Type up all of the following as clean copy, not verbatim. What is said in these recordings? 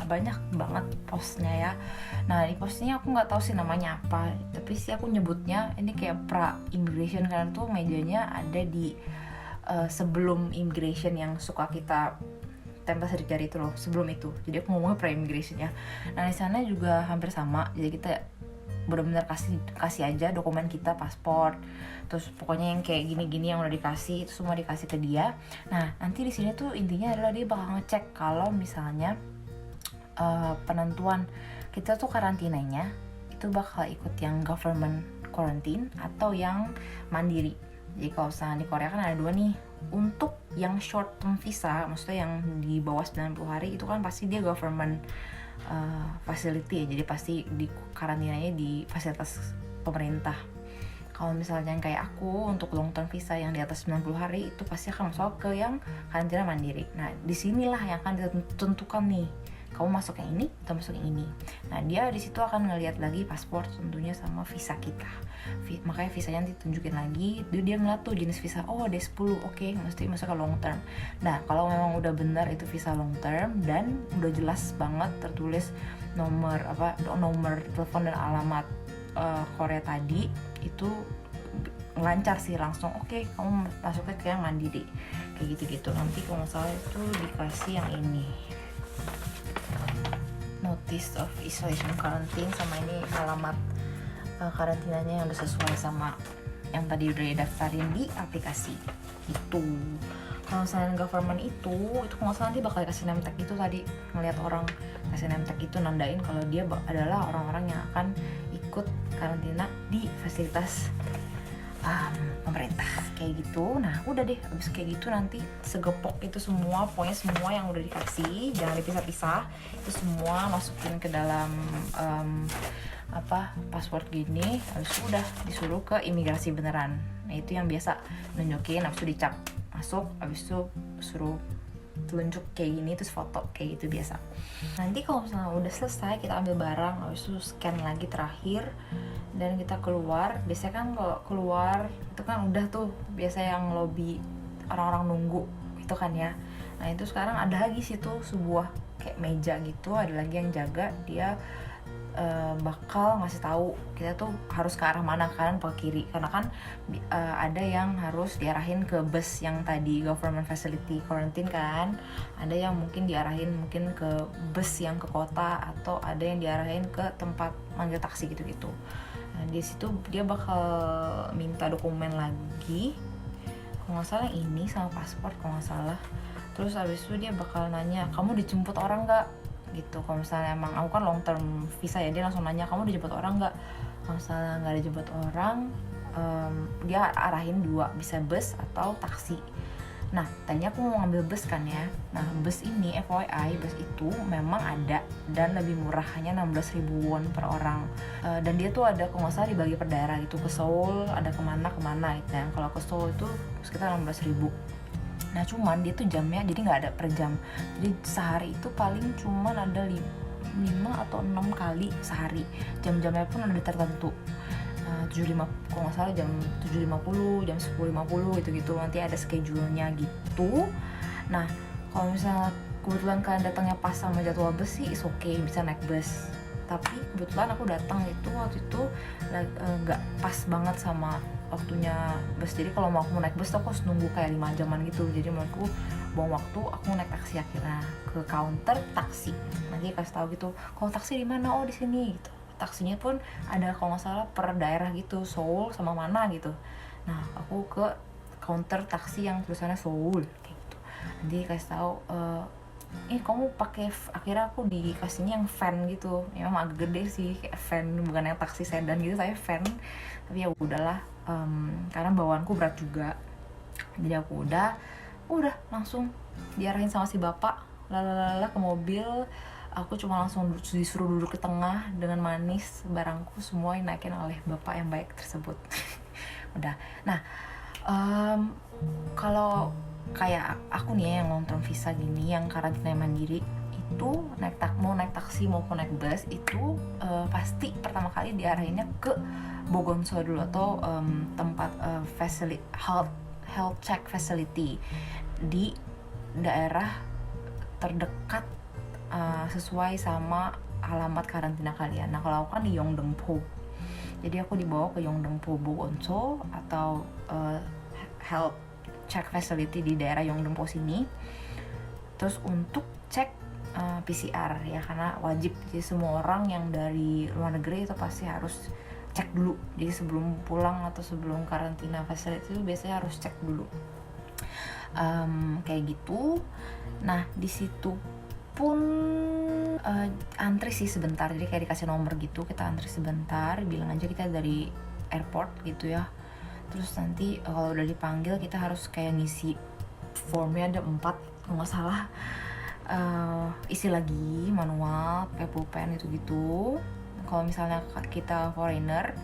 banyak banget postnya ya. Nah di postnya aku nggak tahu sih namanya apa, tapi sih aku nyebutnya ini kayak pra immigration, karena tuh mejanya ada di sebelum immigration yang suka kita tempel sidik jari itu loh, sebelum itu. Jadi aku ngomongnya pra immigration ya. Nah di sana juga hampir sama, jadi kita benar-benar kasih aja dokumen kita, paspor, terus pokoknya yang kayak gini-gini yang udah dikasih itu semua dikasih ke dia. Nah nanti di sini tuh intinya adalah dia bakal ngecek kalau misalnya penentuan kita tuh karantinanya itu bakal ikut yang government quarantine atau yang mandiri. Jadi kalau misalnya di Korea kan ada dua nih. Untuk yang short term visa, maksudnya yang di bawah 90 hari itu kan pasti dia government facility ya, jadi pasti di karantinanya di fasilitas pemerintah. Kalau misalnya yang kayak aku untuk long term visa yang di atas 90 hari itu pasti akan masuk ke yang karantina mandiri. Nah disinilah yang akan ditentukan nih, kamu masuk yang ini atau masuk yang ini. Nah dia di situ akan ngelihat lagi paspor tentunya sama visa kita. Makanya visanya ditunjukin lagi, dia ngeliat tuh jenis visa, oh D10, oke, mesti masuk ke long term. Nah kalau memang udah benar itu visa long term dan udah jelas banget tertulis nomor telepon dan alamat Korea tadi, itu lancar sih, langsung oke, kamu masuknya ke yang mandiri kayak gitu-gitu. Nanti kalau nggak salah itu dikasih yang ini, notice of isolation quarantine, sama ini alamat karantinanya yang udah sesuai sama yang tadi udah didaftarin di aplikasi itu. Kalau misalnya government itu kalau nggak salah dia bakal kasih name tag itu tadi, ngeliat orang kasih name tag itu nandain kalau dia adalah orang-orang yang akan ikut karantina di fasilitas pemerintah kayak gitu. Nah udah deh, abis kayak gitu nanti segepok itu semua, pokoknya semua yang udah dikasih jangan dipisah-pisah, itu semua masukin ke dalam password gini, habis itu udah disuruh ke imigrasi beneran. Nah itu yang biasa nunjukin, habis itu dicap masuk, habis itu suruh telunjuk kayak gini, terus foto kayak gitu biasa. Nanti kalau misalnya udah selesai kita ambil barang, habis itu scan lagi terakhir dan kita keluar. Biasanya kan kalau keluar itu kan udah tuh biasa yang lobby orang-orang nunggu itu kan ya. Nah itu sekarang ada lagi situ sebuah kayak meja gitu, ada lagi yang jaga, dia bakal ngasih tahu kita tuh harus ke arah mana, kanan atau kiri, karena kan ada yang harus diarahin ke bus yang tadi government facility quarantine kan, ada yang mungkin diarahin mungkin ke bus yang ke kota, atau ada yang diarahin ke tempat manggil taksi gitu-gitu. Nah, di situ dia bakal minta dokumen lagi, kalau nggak salah ini sama paspor kalau nggak salah. Terus habis itu dia bakal nanya, kamu dijemput orang nggak? Gitu. Kalau misalnya emang aku kan long term visa ya, dia langsung nanya, kamu dijemput orang nggak? Kalau misalnya nggak dijemput orang, dia arahin dua, bisa bus atau taksi. Nah tadinya aku mau ngambil bus kan ya. Nah bus ini FYI, bus itu memang ada dan lebih murah, hanya 16.000 won per orang. Dan dia tuh ada kalau nggak salah dibagi per daerah gitu, ke Seoul ada kemana gitu ya. Kalau ke Seoul itu sekitar 16.000. Nah cuman dia tuh jamnya jadi nggak ada per jam, jadi sehari itu paling cuman ada 5 atau 6 kali sehari. Jam-jamnya pun ada tertentu, 75 kalau nggak salah jam 7.50, jam 10.50 gitu-gitu, nanti ada schedule-nya gitu. Nah kalau misalnya kebetulan kalian datangnya pas sama jadwal bus sih is okay, bisa naik bus. Tapi kebetulan aku datang itu waktu itu nggak pas banget sama waktunya bus, jadi kalau mau aku naik bus tuh aku harus nunggu kayak 5 jaman gitu. Jadi menurutku buang waktu, aku naik taksi akhirnya ke counter taksi. Nanti kasih tahu gitu, kalau taksi di mana, oh di sini gitu. Taksinya pun ada kalau nggak salah per daerah gitu, Seoul sama mana gitu. Nah aku ke counter taksi yang tulisannya Seoul kayak gitu. Nanti kasih tahu kamu pakai, akhirnya aku dikasihnya yang van gitu, ya memang agak gede sih kayak van, bukan yang taksi sedan gitu, tapi van. Tapi ya udahlah, karena bawaanku berat juga, jadi aku udah langsung diarahin sama si bapak lalala ke mobil. Aku cuma langsung disuruh duduk di tengah dengan manis, barangku semua dinaikin oleh bapak yang baik tersebut. Udah. Nah kalau kayak aku nih yang long term visa gini, yang karantina mandiri itu, mau naik taksi maupun naik bus itu pasti pertama kali diarahinnya ke Bogonso dulu, atau tempat health check facility di daerah terdekat sesuai sama alamat karantina kalian. Nah kalau aku kan di Yeongdeungpo, jadi aku dibawa ke Yeongdeungpo Bogonso atau health check facility di daerah Yeongdeungpo sini. Terus untuk cek PCR ya, karena wajib, jadi semua orang yang dari luar negeri itu pasti harus cek dulu. Jadi sebelum pulang atau sebelum karantina facility itu biasanya harus cek dulu. Kayak gitu. Nah di situ pun antri sih sebentar, jadi kayak dikasih nomor gitu, kita antri sebentar, bilang aja kita dari airport gitu ya. Terus nanti kalau udah dipanggil kita harus kayak ngisi formnya, ada 4 kalau nggak salah, isi lagi manual pakai pulpen itu gitu. Kalau misalnya kita foreigner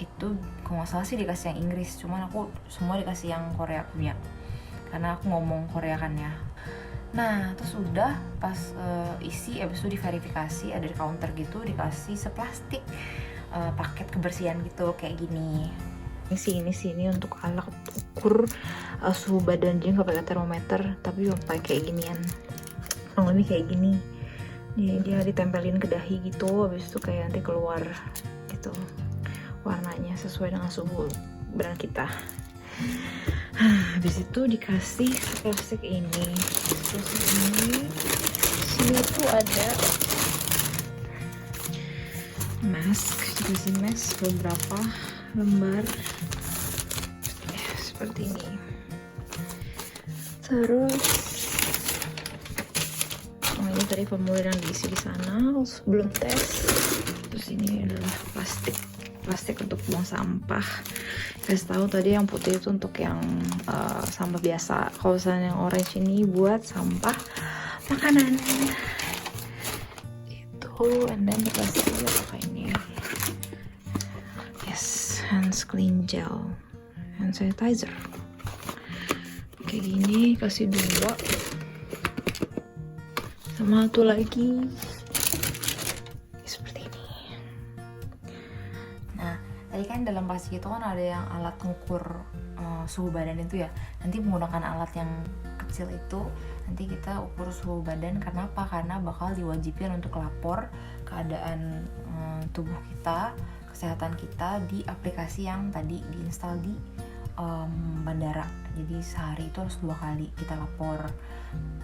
itu kalau nggak salah sih dikasih yang Inggris, cuman aku semua dikasih yang Korea punya karena aku ngomong Korea kan ya. Nah terus udah pas isi, abis itu diverifikasi, ada di counter gitu dikasih seplastik paket kebersihan gitu kayak gini. Ini sini untuk alat ukur suhu badan, jadi nggak pakai termometer tapi pakai kayak ginian, kurang lebih kayak gini. Dia ditempelin ke dahi gitu, habis itu kayak nanti keluar gitu warnanya sesuai dengan suhu badan kita. Habis itu dikasih plastik ini. Terus sini tuh ada mask, dikasih mask beberapa lembar ya, seperti ini. Terus ini tadi formulir yang diisi di sana sebelum tes. Terus ini adalah plastik untuk buang sampah. Kasih tahu tadi yang putih itu untuk yang sampah biasa. Kalau misalnya yang orange ini buat sampah makanan. Itu, and then dikasih apa ini? Yes, hands clean gel, hand sanitizer. Kayak gini, kasih 2. Sama satu lagi seperti ini. Nah tadi kan dalam plastik itu kan ada yang alat ngukur suhu badan itu ya. Nanti menggunakan alat yang kecil itu nanti kita ukur suhu badan. Karena apa? Karena bakal diwajibkan untuk lapor keadaan tubuh kita, kesehatan kita di aplikasi yang tadi diinstal di bandara. Jadi sehari itu harus 2 kali kita lapor.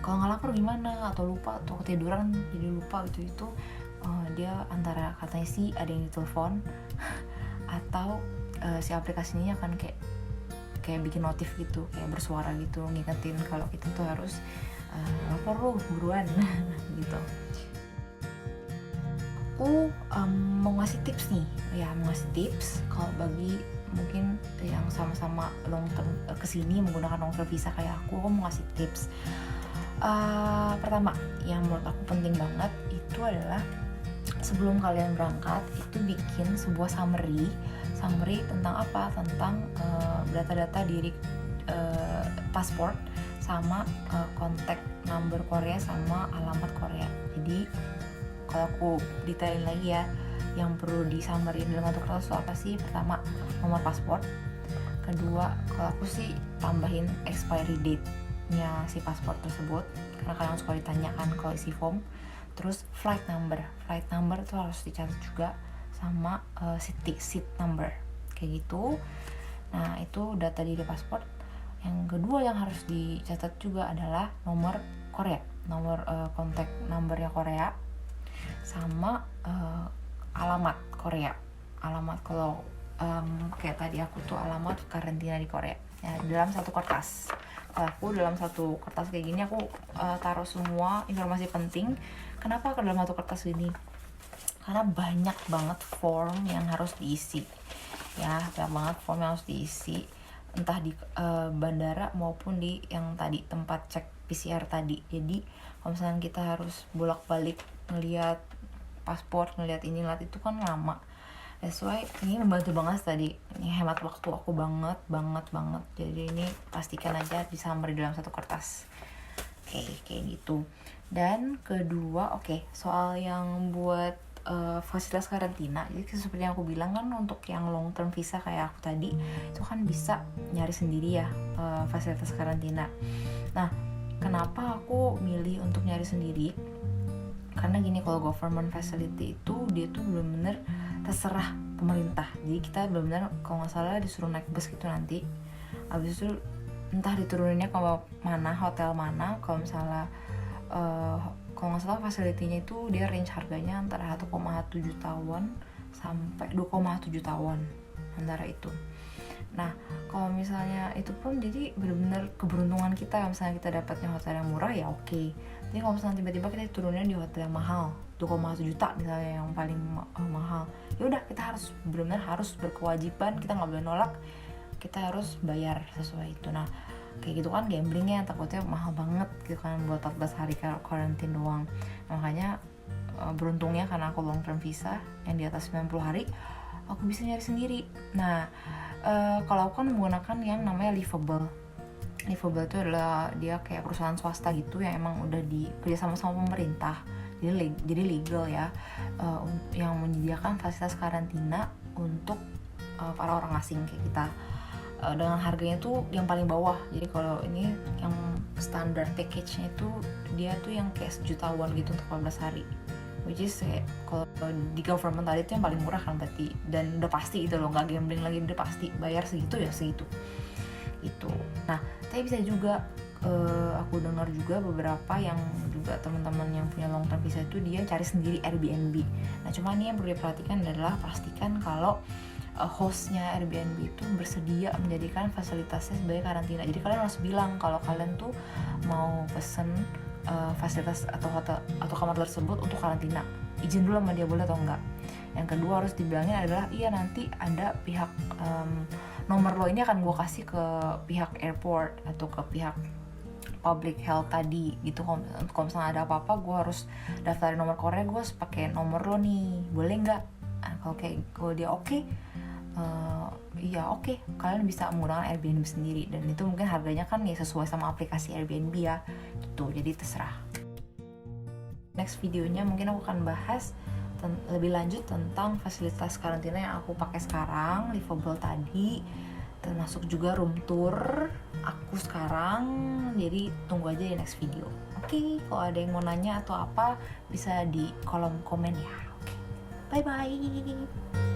Kalau nggak lapor gimana? Atau lupa atau ketiduran jadi lupa itu dia antara katanya sih ada yang ditelepon atau si aplikasinya akan kayak bikin notif gitu, kayak bersuara gitu, ngingetin kalau kita tuh harus lapor lu buruan gitu. Aku mau ngasih tips nih ya, mau ngasih tips kalau bagi mungkin yang sama-sama long term kesini menggunakan long term visa kayak aku mau ngasih tips. Pertama yang menurut aku penting banget itu adalah sebelum kalian berangkat itu bikin sebuah summary tentang apa, tentang data-data diri, paspor sama kontak number Korea sama alamat Korea. Jadi kalau aku detailin lagi ya, yang perlu disamperin dalam satu kertas itu apa sih? Pertama, nomor paspor. Kedua, kalau aku sih tambahin expiry date-nya si paspor tersebut, karena kalian suka ditanyakan kalau isi form. Terus flight number itu harus dicatat juga, sama seat number kayak gitu. Nah itu data di paspor. Yang kedua yang harus dicatat juga adalah nomor Korea, nomor kontak numbernya Korea, sama alamat Korea. Alamat kalau kayak tadi aku tuh alamat karantina di Korea ya, dalam satu kertas. Kalau aku dalam satu kertas kayak gini aku taruh semua informasi penting. Kenapa ke dalam satu kertas ini? Karena banyak banget form yang harus diisi ya, banyak banget form yang harus diisi, entah di bandara maupun di yang tadi tempat cek PCR tadi. Jadi kalau misalnya kita harus bolak-balik ngelihat paspor, ngelihat ini, ngelihat itu kan lama. That's why ini membantu banget tadi, ini hemat waktu aku banget. Jadi ini pastikan aja bisa summary dalam satu kertas. Kayak gitu. Dan kedua, soal yang buat fasilitas karantina, jadi seperti yang aku bilang kan, untuk yang long term visa kayak aku tadi itu kan bisa nyari sendiri ya fasilitas karantina. Nah kenapa aku milih untuk nyari sendiri? Karena gini, kalau government facility itu dia tuh benar-benar terserah pemerintah. Jadi kita benar-benar kalau nggak salah disuruh naik bus gitu nanti. Habis itu entah dituruninnya ke mana, hotel mana. Kalau misalnya kalau nggak salah fasilitinya itu dia range harganya antara 1,7 tahun sampai 2,7 tahun antara itu. Nah kalau misalnya itu pun jadi benar-benar keberuntungan kita. Kalau misalnya kita dapatnya hotel yang murah ya oke. Jadi kalau misalnya tiba-tiba kita turunnya di hotel yang mahal 2,1 juta misalnya yang paling mahal, ya udah kita harus benar-benar harus berkewajiban, kita nggak boleh nolak, kita harus bayar sesuai itu. Nah kayak gitu kan gamblingnya, takutnya mahal banget gitu kan buat 14 hari karantin doang. Makanya beruntungnya karena aku long term visa yang di atas 90 hari aku bisa nyari sendiri. Nah kalau aku kan menggunakan yang namanya Livable. Livable itu adalah dia kayak perusahaan swasta gitu yang emang udah kerjasama sama pemerintah, jadi legal ya, yang menyediakan fasilitas karantina untuk para orang asing kayak kita, dengan harganya tuh yang paling bawah. Jadi kalau ini yang standar package-nya itu dia tuh yang kayak sejutawan gitu untuk 14 hari, which is kayak kalau di government tadi itu yang paling murah kan berarti, dan udah pasti itu loh, nggak gambling lagi, udah pasti bayar segitu ya segitu itu. Nah tapi bisa juga aku dengar juga beberapa yang juga teman-teman yang punya long term visa itu dia cari sendiri Airbnb. Nah cuma ini yang perlu diperhatikan adalah pastikan kalau hostnya Airbnb itu bersedia menjadikan fasilitasnya sebagai karantina. Jadi kalian harus bilang kalau kalian tuh mau pesen fasilitas atau hotel atau kamar tersebut untuk karantina, izin dulu sama dia boleh atau enggak. Yang kedua harus dibilangin adalah iya nanti ada pihak nomor lo ini akan gue kasih ke pihak airport atau ke pihak public health tadi gitu. Kalau misalnya ada apa-apa gue harus daftarin nomor Korea, gue harus pakai nomor lo nih, boleh nggak? Nah, kalau dia oke, iya oke, kalian bisa menggunakan Airbnb sendiri, dan itu mungkin harganya kan ya sesuai sama aplikasi Airbnb ya gitu, jadi terserah. Next videonya mungkin aku akan bahas lebih lanjut tentang fasilitas karantina yang aku pakai sekarang, Livable tadi, termasuk juga room tour aku sekarang. Jadi tunggu aja di next video. Oke, kalau ada yang mau nanya atau apa bisa di kolom komen ya. Oke, bye bye.